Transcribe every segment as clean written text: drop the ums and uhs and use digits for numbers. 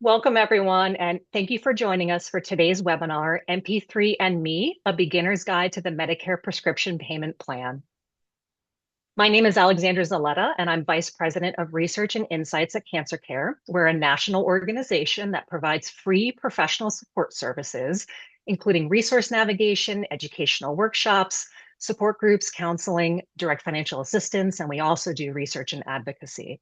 Welcome, everyone, and thank you for joining us for today's webinar, MP3 and Me, a Beginner's Guide to the Medicare Prescription Payment Plan. My name is Alexandra Zaletta, and I'm Vice President of Research and Insights at CancerCare. We're a national organization that provides free professional support services, including resource navigation, educational workshops, support groups, counseling, direct financial assistance, and we also do research and advocacy.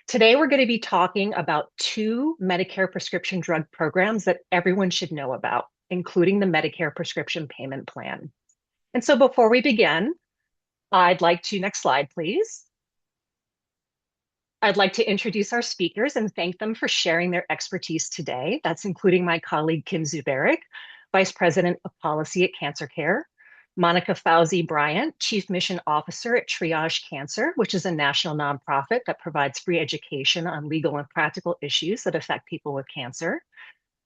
Today, we're going to be talking about two Medicare prescription drug programs that everyone should know about, including the Medicare Prescription Payment Plan. And so before we begin, I'd like to, next slide, please. I'd like to introduce our speakers and thank them for sharing their expertise today. That's including my colleague, Kim Zuberik, Vice President of Policy at CancerCare, Monica Fauzi Bryant, Chief Mission Officer at Triage Cancer, which is a national nonprofit that provides free education on legal and practical issues that affect people with cancer,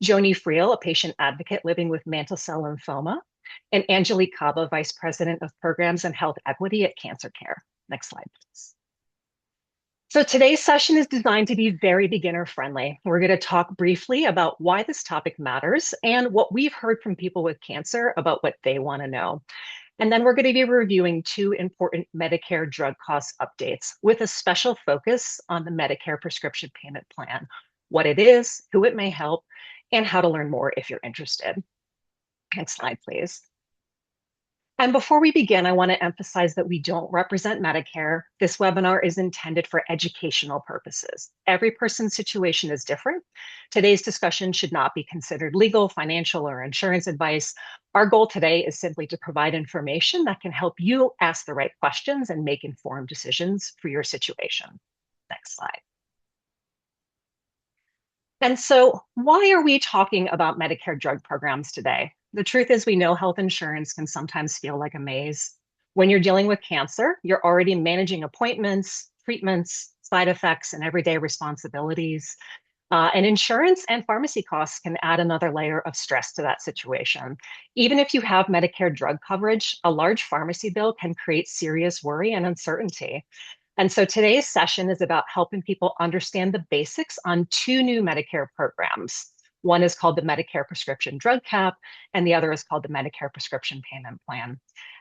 Joni Friel, a patient advocate living with mantle cell lymphoma, and Angelique Caba, Vice President of Programs and Health Equity at CancerCare. Next slide, please. So today's session is designed to be very beginner friendly. We're going to talk briefly about why this topic matters and what we've heard from people with cancer about what they want to know. And then we're going to be reviewing two important Medicare drug cost updates with a special focus on the Medicare Prescription Payment Plan, what it is, who it may help, and how to learn more if you're interested. Next slide, please. And before we begin, I want to emphasize that we don't represent Medicare. This webinar is intended for educational purposes. Every person's situation is different. Today's discussion should not be considered legal, financial, or insurance advice. Our goal today is simply to provide information that can help you ask the right questions and make informed decisions for your situation. Next slide. And so why are we talking about Medicare drug programs today? The truth is we know health insurance can sometimes feel like a maze. When you're dealing with cancer, you're already managing appointments, treatments, side effects, and everyday responsibilities. And insurance and pharmacy costs can add another layer of stress to that situation. Even if you have Medicare drug coverage, a large pharmacy bill can create serious worry and uncertainty. And so today's session is about helping people understand the basics on two new Medicare programs. One is called the Medicare Prescription Drug Cap, and the other is called the Medicare Prescription Payment Plan.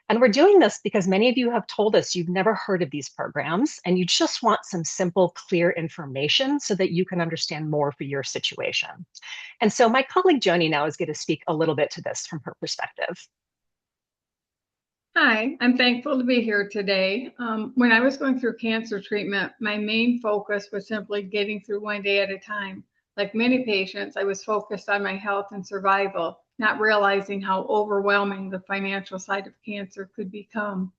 And we're doing this because many of you have told us you've never heard of these programs and you just want some simple, clear information so that you can understand more for your situation. And so my colleague Joni now is going to speak a little bit to this from her perspective. Hi, I'm thankful to be here today. When I was going through cancer treatment, my main focus was simply getting through one day at a time. Like many patients, I was focused on my health and survival, not realizing how overwhelming the financial side of cancer could become.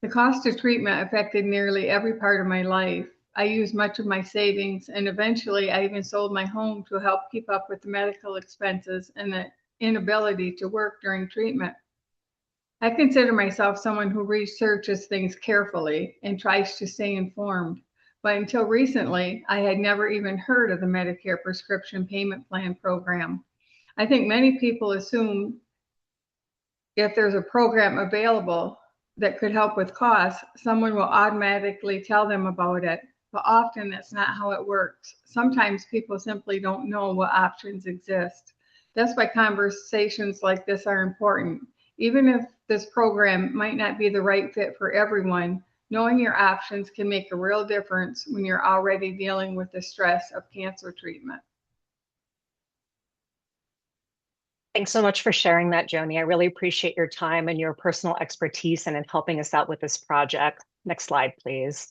The cost of treatment affected nearly every part of my life. I used much of my savings, and eventually I even sold my home to help keep up with the medical expenses and the inability to work during treatment. I consider myself someone who researches things carefully and tries to stay informed. But until recently, I had never even heard of the Medicare Prescription Payment Plan program. I think many people assume if there's a program available that could help with costs, someone will automatically tell them about it. But often that's not how it works. Sometimes people simply don't know what options exist. That's why conversations like this are important. Even if this program might not be the right fit for everyone, knowing your options can make a real difference when you're already dealing with the stress of cancer treatment. Thanks so much for sharing that, Joni. I really appreciate your time and your personal expertise and in helping us out with this project. Next slide, please.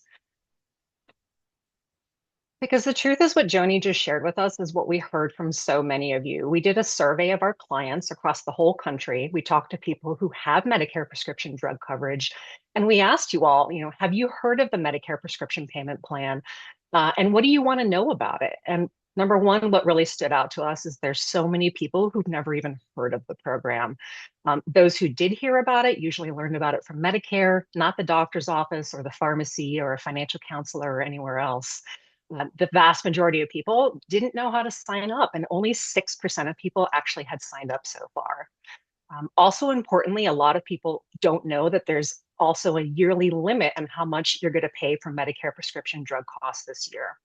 Because the truth is what Joni just shared with us is what we heard from so many of you. We did a survey of our clients across the whole country. We talked to people who have Medicare prescription drug coverage, and we asked you all, have you heard of the Medicare Prescription Payment Plan? And what do you want to know about it? And number one, what really stood out to us is there's so many people who've never even heard of the program. Those who did hear about it usually learned about it from Medicare, not the doctor's office or the pharmacy or a financial counselor or anywhere else. The vast majority of people didn't know how to sign up, and only 6% of people actually had signed up so far. Also importantly, a lot of people don't know that there's also a yearly limit on how much you're going to pay for Medicare prescription drug costs this year.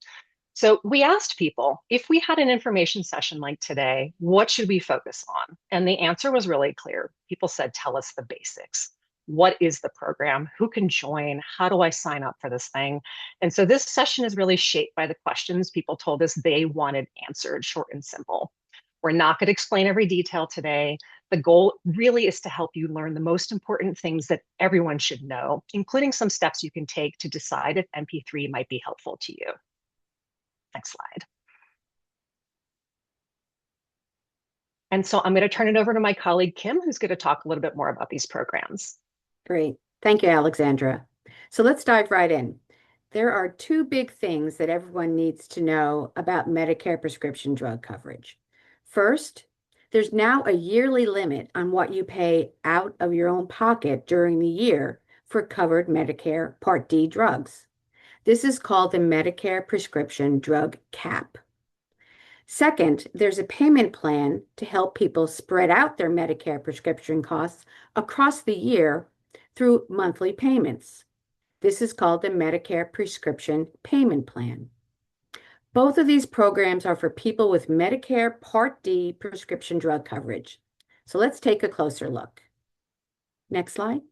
So we asked people, if we had an information session like today, what should we focus on? And the answer was really clear. People said, tell us the basics. What is the program? Who can join? How do I sign up for this thing? And so this session is really shaped by the questions people told us they wanted answered, short and simple. We're not going to explain every detail today. The goal really is to help you learn the most important things that everyone should know, including some steps you can take to decide if MP3 might be helpful to you. Next slide. And so I'm going to turn it over to my colleague, Kim, who's going to talk a little bit more about these programs. Great. Thank you, Alexandra. So let's dive right in. There are two big things that everyone needs to know about Medicare prescription drug coverage. First, there's now a yearly limit on what you pay out of your own pocket during the year for covered Medicare Part D drugs. This is called the Medicare Prescription Drug Cap. Second, there's a payment plan to help people spread out their Medicare prescription costs across the year through monthly payments. This is called the Medicare Prescription Payment Plan. Both of these programs are for people with Medicare Part D prescription drug coverage. So let's take a closer look. Next slide.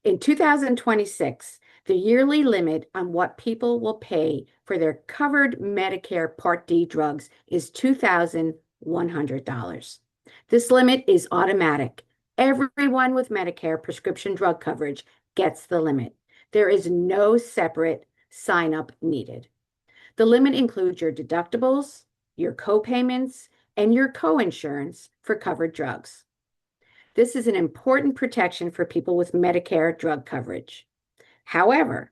In 2026, the yearly limit on what people will pay for their covered Medicare Part D drugs is $2,100. This limit is automatic. Everyone with Medicare prescription drug coverage gets the limit. There is no separate sign-up needed. The limit includes your deductibles, your co-payments, and your co-insurance for covered drugs. This is an important protection for people with Medicare drug coverage. However,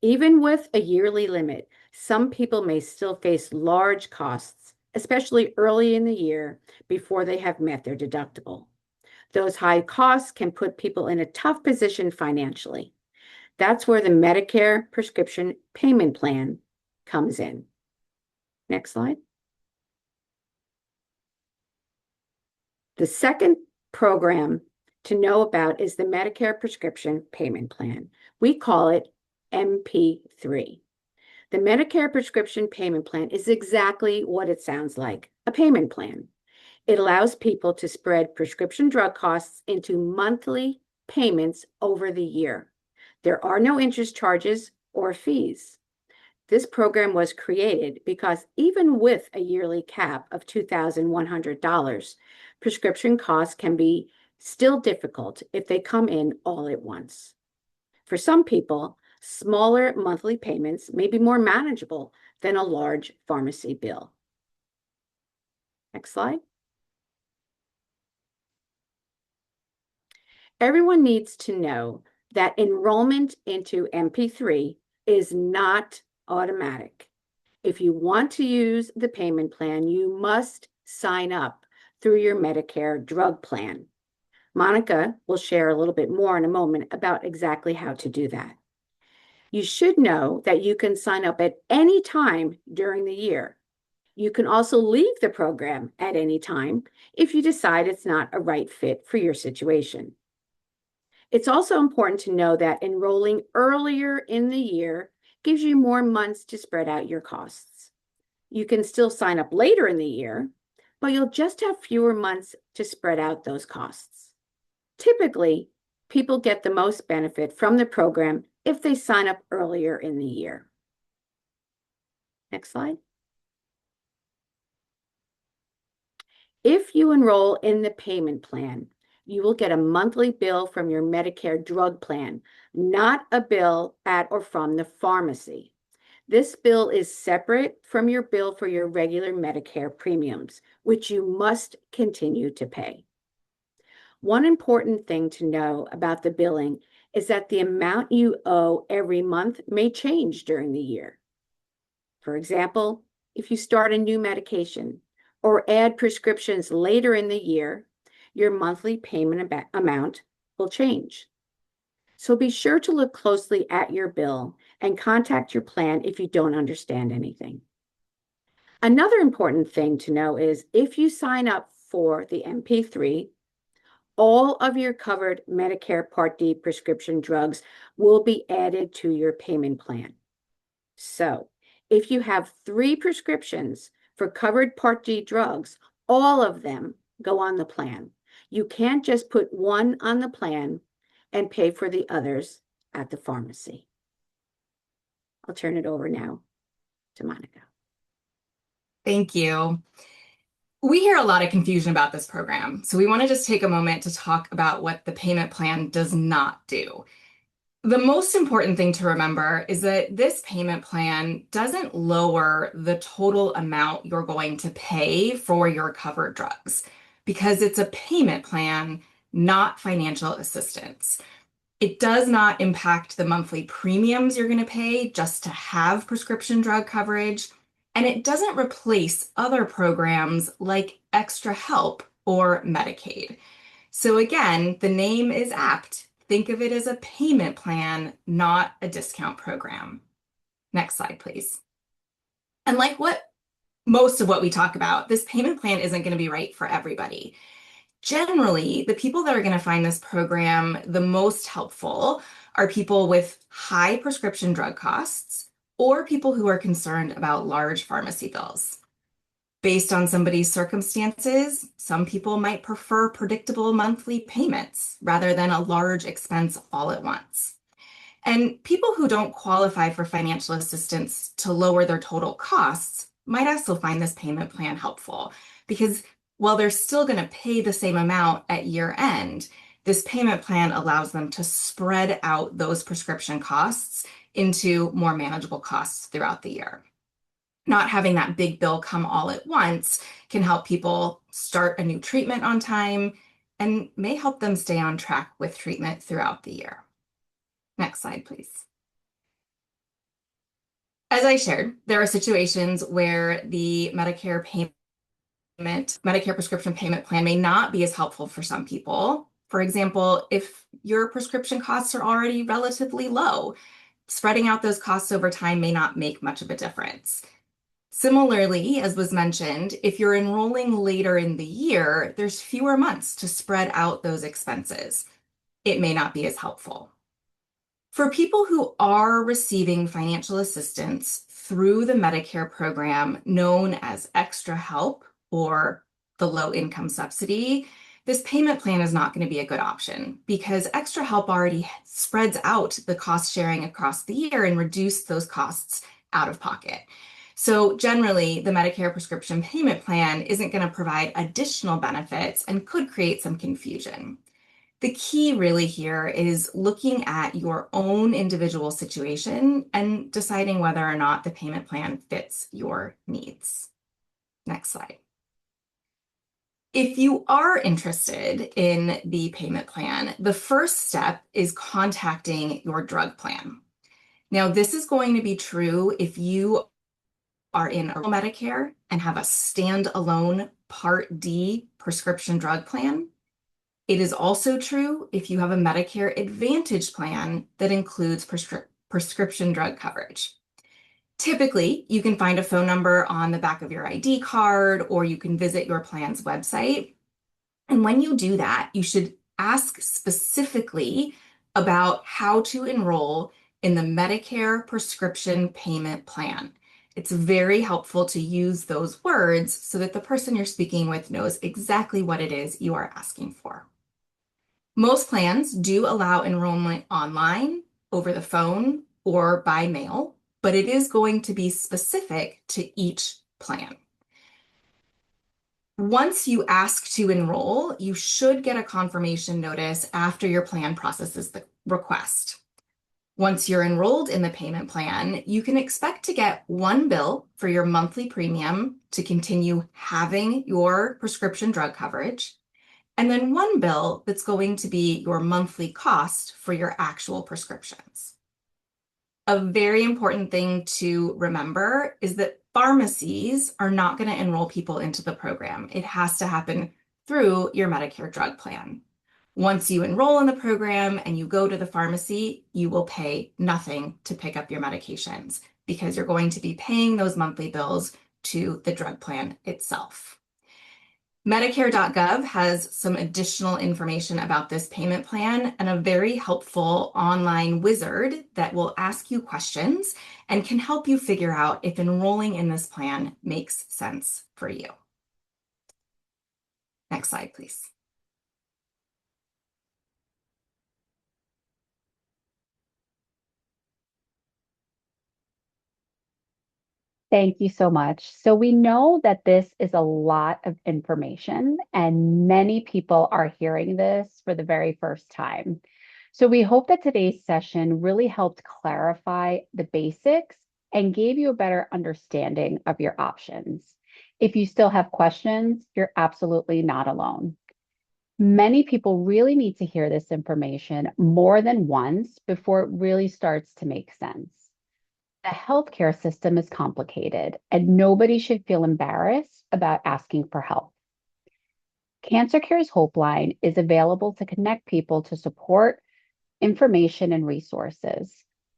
even with a yearly limit, some people may still face large costs, especially early in the year before they have met their deductible. Those high costs can put people in a tough position financially. That's where the Medicare Prescription Payment Plan comes in. Next slide. The second program to know about is the Medicare Prescription Payment Plan. We call it MP3. The Medicare Prescription Payment Plan is exactly what it sounds like, a payment plan. It allows people to spread prescription drug costs into monthly payments over the year. There are no interest charges or fees. This program was created because even with a yearly cap of $2,100, prescription costs can be still difficult if they come in all at once. For some people, smaller monthly payments may be more manageable than a large pharmacy bill. Next slide. Everyone needs to know that enrollment into MP3 is not automatic. If you want to use the payment plan, you must sign up through your Medicare drug plan. Monica will share a little bit more in a moment about exactly how to do that. You should know that you can sign up at any time during the year. You can also leave the program at any time if you decide it's not a right fit for your situation. It's also important to know that enrolling earlier in the year gives you more months to spread out your costs. You can still sign up later in the year, but you'll just have fewer months to spread out those costs. Typically, people get the most benefit from the program if they sign up earlier in the year. Next slide. If you enroll in the payment plan, you will get a monthly bill from your Medicare drug plan, not a bill at or from the pharmacy. This bill is separate from your bill for your regular Medicare premiums, which you must continue to pay. One important thing to know about the billing is that the amount you owe every month may change during the year. For example, if you start a new medication or add prescriptions later in the year, your monthly payment amount will change. So be sure to look closely at your bill and contact your plan if you don't understand anything. Another important thing to know is if you sign up for the MP3, all of your covered Medicare Part D prescription drugs will be added to your payment plan. So if you have 3 prescriptions for covered Part D drugs, all of them go on the plan. You can't just put one on the plan and pay for the others at the pharmacy. I'll turn it over now to Monica. Thank you. We hear a lot of confusion about this program, so we want to just take a moment to talk about what the payment plan does not do. The most important thing to remember is that this payment plan doesn't lower the total amount you're going to pay for your covered drugs because it's a payment plan, not financial assistance. It does not impact the monthly premiums you're going to pay just to have prescription drug coverage, and it doesn't replace other programs like Extra Help or Medicaid. So again, the name is apt. Think of it as a payment plan, not a discount program. Next slide, please. And like most of what we talk about, this payment plan isn't going to be right for everybody. Generally, the people that are going to find this program the most helpful are people with high prescription drug costs or people who are concerned about large pharmacy bills. Based on somebody's circumstances, some people might prefer predictable monthly payments rather than a large expense all at once. And people who don't qualify for financial assistance to lower their total costs might also find this payment plan helpful because while they're still going to pay the same amount at year end, this payment plan allows them to spread out those prescription costs into more manageable costs throughout the year. Not having that big bill come all at once can help people start a new treatment on time and may help them stay on track with treatment throughout the year. Next slide, please. As I shared, there are situations where the Medicare Prescription Payment Plan may not be as helpful for some people. For example, if your prescription costs are already relatively low, spreading out those costs over time may not make much of a difference. Similarly, as was mentioned, if you're enrolling later in the year, there's fewer months to spread out those expenses. It may not be as helpful. For people who are receiving financial assistance through the Medicare program known as Extra Help or the low income subsidy, this payment plan is not going to be a good option because Extra Help already spreads out the cost sharing across the year and reduce those costs out of pocket. So generally, the Medicare Prescription Payment Plan isn't going to provide additional benefits and could create some confusion. The key really here is looking at your own individual situation and deciding whether or not the payment plan fits your needs. Next slide. If you are interested in the payment plan, the first step is contacting your drug plan. Now, this is going to be true if you are in Medicare and have a standalone Part D prescription drug plan. It is also true if you have a Medicare Advantage plan that includes prescription drug coverage. Typically, you can find a phone number on the back of your ID card, or you can visit your plan's website. And when you do that, you should ask specifically about how to enroll in the Medicare Prescription Payment Plan. It's very helpful to use those words so that the person you're speaking with knows exactly what it is you are asking for. Most plans do allow enrollment online, over the phone, or by mail, but it is going to be specific to each plan. Once you ask to enroll, you should get a confirmation notice after your plan processes the request. Once you're enrolled in the payment plan, you can expect to get one bill for your monthly premium to continue having your prescription drug coverage, and then one bill that's going to be your monthly cost for your actual prescriptions. A very important thing to remember is that pharmacies are not going to enroll people into the program. It has to happen through your Medicare drug plan. Once you enroll in the program and you go to the pharmacy, you will pay nothing to pick up your medications because you're going to be paying those monthly bills to the drug plan itself. Medicare.gov has some additional information about this payment plan and a very helpful online wizard that will ask you questions and can help you figure out if enrolling in this plan makes sense for you. Next slide, please. Thank you so much. So we know that this is a lot of information and many people are hearing this for the very first time. So we hope that today's session really helped clarify the basics and gave you a better understanding of your options. If you still have questions, you're absolutely not alone. Many people really need to hear this information more than once before it really starts to make sense. The healthcare system is complicated, and nobody should feel embarrassed about asking for help. CancerCare's Hope Line is available to connect people to support, information, and resources.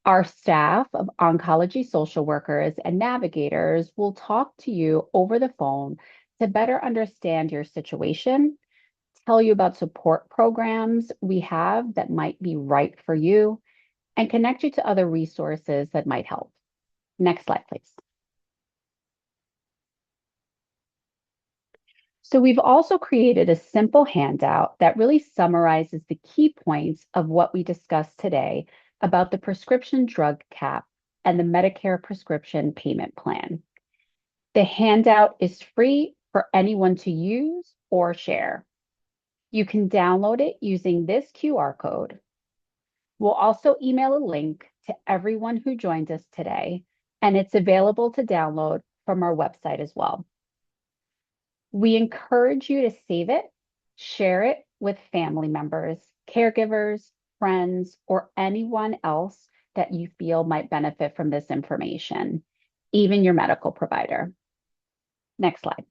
Our staff of oncology social workers and navigators will talk to you over the phone to better understand your situation, tell you about support programs we have that might be right for you, and connect you to other resources that might help. Next slide, please. So we've also created a simple handout that really summarizes the key points of what we discussed today about the prescription drug cap and the Medicare Prescription Payment Plan. The handout is free for anyone to use or share. You can download it using this QR code. We'll also email a link to everyone who joined us today, and it's available to download from our website as well. We encourage you to save it, share it with family members, caregivers, friends, or anyone else that you feel might benefit from this information, even your medical provider. Next slide.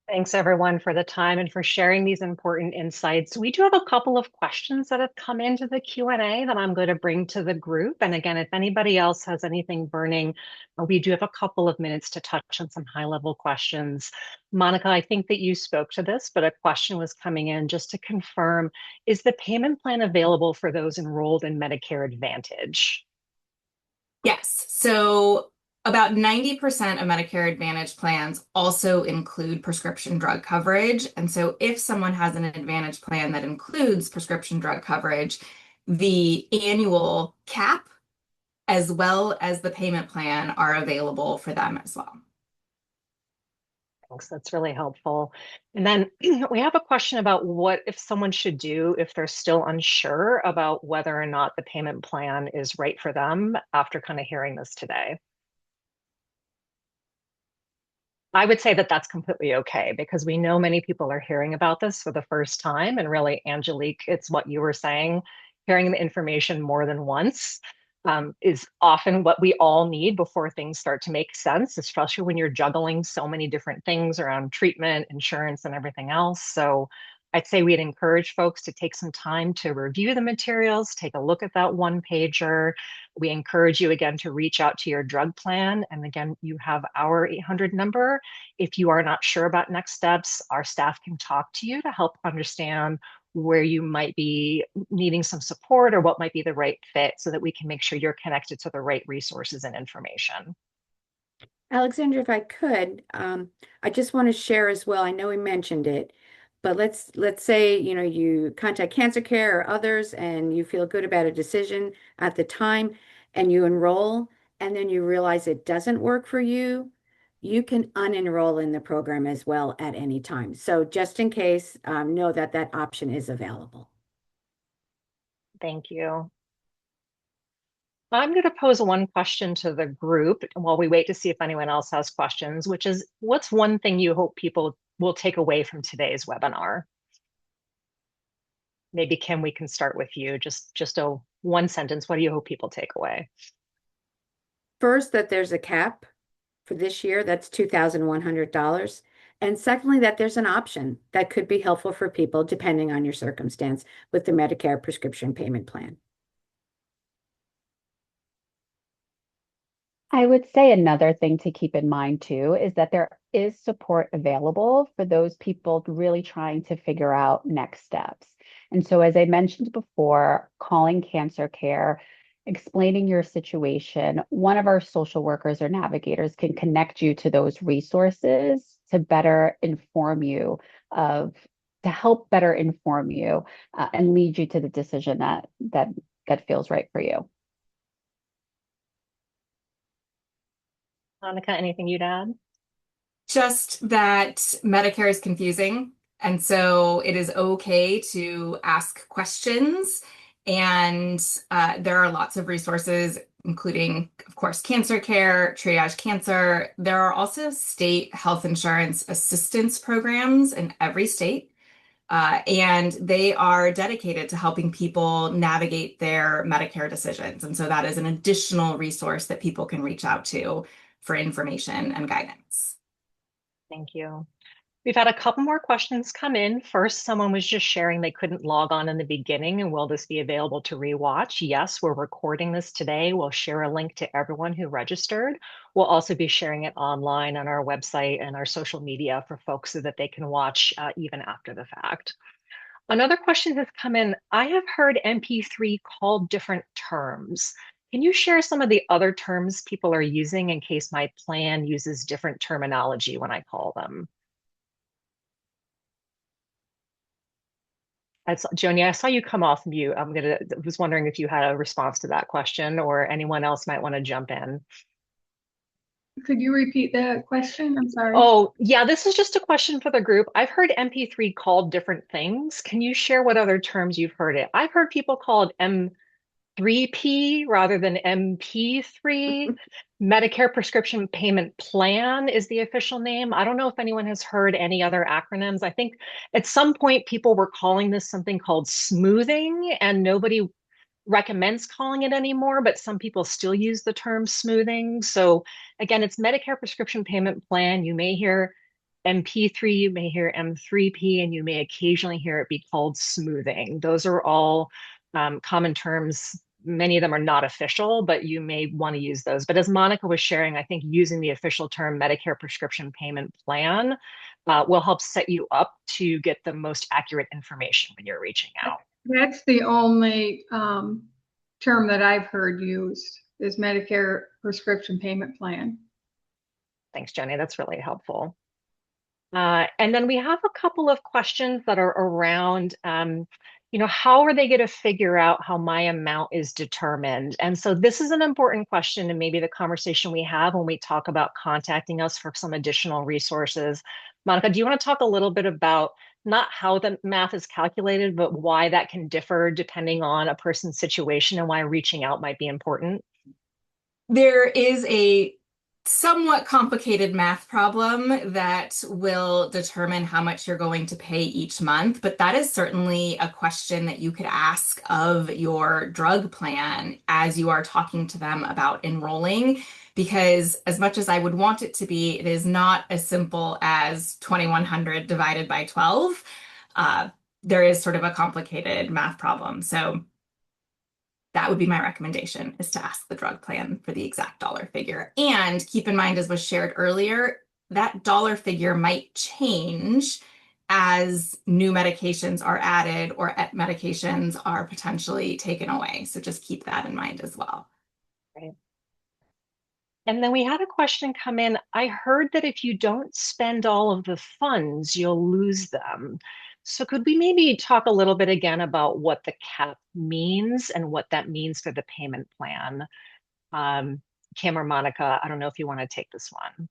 Thanks everyone for the time and for sharing these important insights. We do have a couple of questions that have come into the Q&A that I'm going to bring to the group. And again, if anybody else has anything burning, we do have a couple of minutes to touch on some high-level questions. Monica, I think that you spoke to this, but a question was coming in just to confirm, is the payment plan available for those enrolled in Medicare Advantage? Yes, so about 90% of Medicare Advantage plans also include prescription drug coverage. And so if someone has an Advantage plan that includes prescription drug coverage, the annual cap as well as the payment plan are available for them as well. Thanks, that's really helpful. And then we have a question about what if someone should do if they're still unsure about whether or not the payment plan is right for them after kind of hearing this today. I would say that that's completely okay because we know many people are hearing about this for the first time. And really, Angelique, it's what you were saying, hearing the information more than once is often what we all need before things start to make sense, especially when you're juggling so many different things around treatment, insurance, and everything else. So I'd say we'd encourage folks to take some time to review the materials, take a look at that one pager. We encourage you again to reach out to your drug plan. And again, you have our 800 number. If you are not sure about next steps, our staff can talk to you to help understand where you might be needing some support or what might be the right fit so that we can make sure you're connected to the right resources and information. Alexandra, if I could, I just want to share as well. I know we mentioned it, but let's say, you contact CancerCare or others and you feel good about a decision at the time and you enroll and then you realize it doesn't work for you, you can unenroll in the program as well at any time. So just in case, know that that option is available. Thank you. I'm going to pose one question to the group while we wait to see if anyone else has questions, which is, what's one thing you hope people will take away from today's webinar? Maybe Kim, we can start with you. Just a one sentence. What do you hope people take away? First, that there's a cap for this year, that's $2,100. And secondly, that there's an option that could be helpful for people depending on your circumstance with the Medicare Prescription Payment Plan. I would say another thing to keep in mind too is that there is support available for those people really trying to figure out next steps. And so, as I mentioned before, calling CancerCare, explaining your situation, one of our social workers or navigators can connect you to those resources to better inform you of, to help better inform you and lead you to the decision that feels right for you. Monica, anything you'd add? Just that Medicare is confusing. And so it is okay to ask questions. And there are lots of resources, including, of course, CancerCare, Triage Cancer. There are also state health insurance assistance programs in every state. And they are dedicated to helping people navigate their Medicare decisions. And so that is an additional resource that people can reach out to for information and guidance. Thank you. We've had a couple more questions come in. First, someone was just sharing they couldn't log on in the beginning, and will this be available to rewatch? Yes, we're recording this today. We'll share a link to everyone who registered. We'll also be sharing it online on our website and our social media for folks so that they can watch even after the fact. Another question has come in. I have heard MP3 called different terms. Can you share some of the other terms people are using in case my plan uses different terminology when I call them? Joni, I saw you come off mute. Was wondering if you had a response to that question or anyone else might want to jump in. Could you repeat the question? I'm sorry. Oh, yeah, this is just a question for the group. I've heard MP3 called different things. Can you share what other terms you've heard it? I've heard people called M3P rather than MP3. Medicare Prescription Payment Plan is the official name. I don't know if anyone has heard any other acronyms. I think at some point people were calling this something called smoothing, and nobody recommends calling it anymore, but some people still use the term smoothing. So again, it's Medicare Prescription Payment Plan. You may hear MP3, you may hear M3P, and you may occasionally hear it be called smoothing. Those are all common terms. Many of them are not official, but you may want to use those. But as Monica was sharing, I think using the official term Medicare Prescription Payment Plan will help set you up to get the most accurate information when you're reaching out. That's the only term that I've heard used is Medicare Prescription Payment Plan. Thanks, Jenny. That's really helpful. And then we have a couple of questions that are around, how are they going to figure out how my amount is determined? And so this is an important question, and maybe the conversation we have when we talk about contacting us for some additional resources. Monica, do you want to talk a little bit about not how the math is calculated, but why that can differ depending on a person's situation and why reaching out might be important? There is a somewhat complicated math problem that will determine how much you're going to pay each month, but that is certainly a question that you could ask of your drug plan as you are talking to them about enrolling, because as much as I would want it to be, it is not as simple as 2,100 divided by 12. There is sort of a complicated math problem. So that would be my recommendation, is to ask the drug plan for the exact dollar figure. And keep in mind, as was shared earlier, that dollar figure might change as new medications are added or medications are potentially taken away. So just keep that in mind as well. Right. And then we had a question come in. I heard that if you don't spend all of the funds, you'll lose them. So could we maybe talk a little bit again about what the cap means and what that means for the payment plan? Kim or Monica, I don't know if you want to take this one.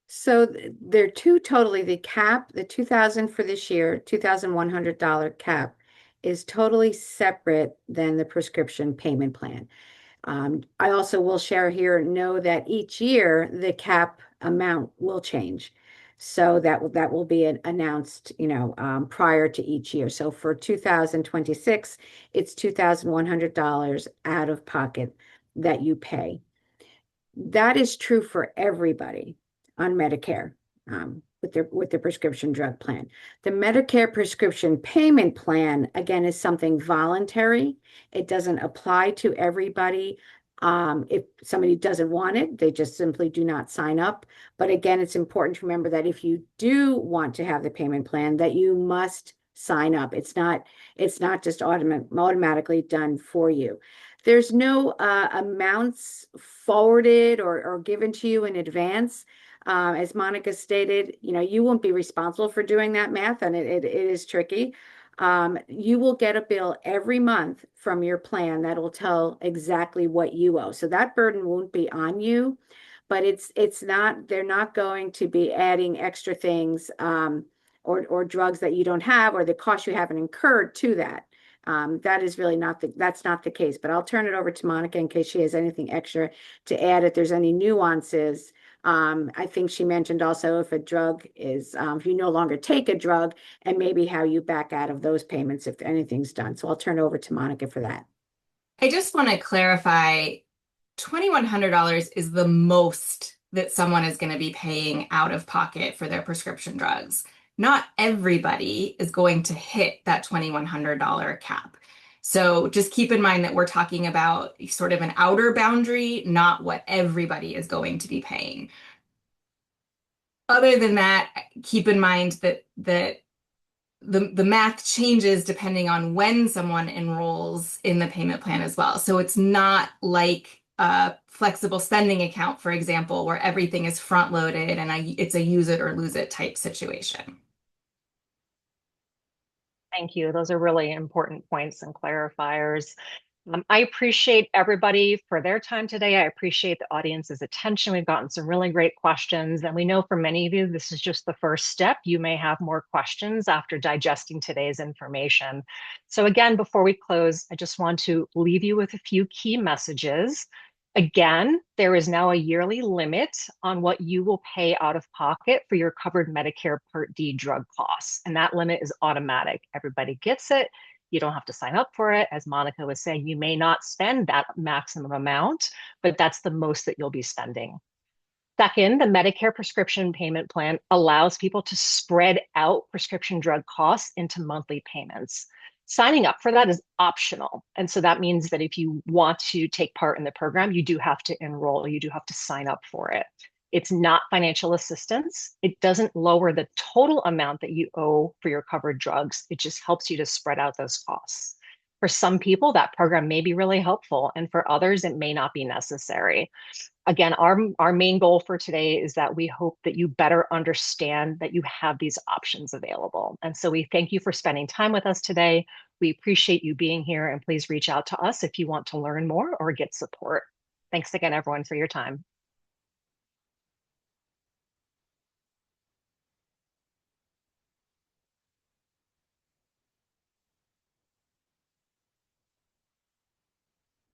So they're two totally, the cap, the 2,000 for this year, $2,100 cap is totally separate than the prescription payment plan. I also will share here, know that each year the cap amount will change. So that will be announced, prior to each year. So for 2026, it's $2,100 out of pocket that you pay. That is true for everybody on Medicare with the prescription drug plan. The Medicare prescription payment plan, again, is something voluntary. It doesn't apply to everybody. If somebody doesn't want it, they just simply do not sign up. But again, it's important to remember that if you do want to have the payment plan, that you must sign up. It's not just automatically done for you. There's no amounts forwarded or given to you in advance. As Monica stated, you won't be responsible for doing that math, and it is tricky. You will get a bill every month from your plan that will tell exactly what you owe. So that burden won't be on you, but they're not going to be adding extra things or drugs that you don't have or the cost you haven't incurred to that. That is really that's not the case. But I'll turn it over to Monica in case she has anything extra to add if there's any nuances. I think she mentioned also if a drug is, if you no longer take a drug, and maybe how you back out of those payments if anything's done. So I'll turn it over to Monica for that. I just want to clarify, $2,100 is the most that someone is going to be paying out of pocket for their prescription drugs. Not everybody is going to hit that $2,100 cap. So just keep in mind that we're talking about sort of an outer boundary, not what everybody is going to be paying. Other than that, keep in mind that the math changes depending on when someone enrolls in the payment plan as well. So it's not like a flexible spending account, for example, where everything is front loaded and it's a use it or lose it type situation. Thank you. Those are really important points and clarifiers. I appreciate everybody for their time today. I appreciate the audience's attention. We've gotten some really great questions, and we know for many of you, this is just the first step. You may have more questions after digesting today's information. So again, before we close, I just want to leave you with a few key messages. Again, there is now a yearly limit on what you will pay out of pocket for your covered Medicare Part D drug costs, and that limit is automatic. Everybody gets it. You don't have to sign up for it. As Monica was saying, you may not spend that maximum amount, but that's the most that you'll be spending. Second, the Medicare Prescription Payment Plan allows people to spread out prescription drug costs into monthly payments. Signing up for that is optional. And so that means that if you want to take part in the program, you do have to enroll, you do have to sign up for it. It's not financial assistance. It doesn't lower the total amount that you owe for your covered drugs. It just helps you to spread out those costs. For some people, that program may be really helpful, and for others, it may not be necessary. Again, our main goal for today is that we hope that you better understand that you have these options available. And so we thank you for spending time with us today. We appreciate you being here, and please reach out to us if you want to learn more or get support. Thanks again, everyone, for your time.